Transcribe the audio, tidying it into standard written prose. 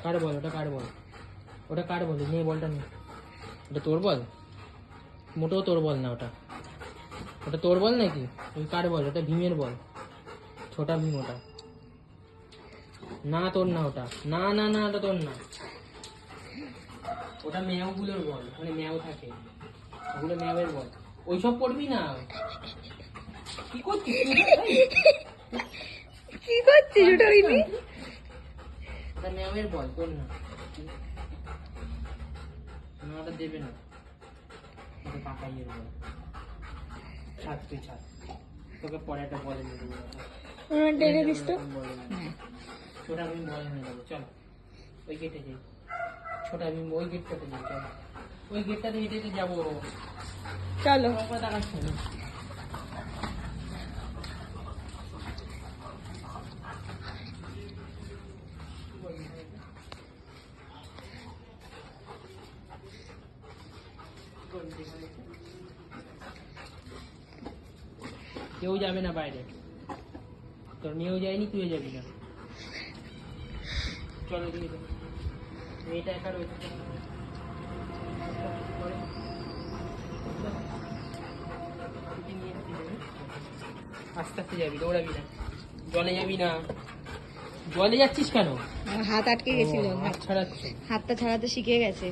কার বল ওটা? কার বল ওটা? কার বল? নে বলটা নে। ওটা তোর বল? মোটেও তোর বল না ওটা। ওটা তোর বল নাকি? ওই কার বল? ওটা ভীমের বল, ছোটা ভীম ওটা। না তোর না ওটা, না না না ওটা তোর না, ওটা ম্যাওগুলোর বল, ওখানে ম্যাও থাকে, ওগুলো ম্যাওয়ের বল। ওইসব করবি না। কি করছিস তুই? কি করছিস ওটা? হইনি ওটা ম্যাওয়ের বল, তোর না। না ওটা দেবে না, ওটা কাকাইয়ের বল। ছাড় তুই ছাড়, তোকে পরে একটা বলে নিয়ে দেবো। টেনে দিস তো। ছোটা ভীম বল নিয়ে যাবো, চল ওই গেটে যাই। ছোটা ভীম ওই গেটটাতে যাই, চল ওই গেটটাতে হেঁটে হেঁটে যাবো। চলো। একবার দেখাচ্ছি না। কেউ যাবে না বাইরে, তোর মেয়েও যায়নি, তুইও যাবি না। চলো দিয়ে দে, মেয়েটা একা রয়েছে। আস্তে আস্তে যাবি, দৌড়াবি না, জলে যাবি না। জলে যাচ্ছিস কেন? হাত আটকে গেছিল, হাত ছাড়াচ্ছে। হাতটা ছাড়াতে শিখে গেছে।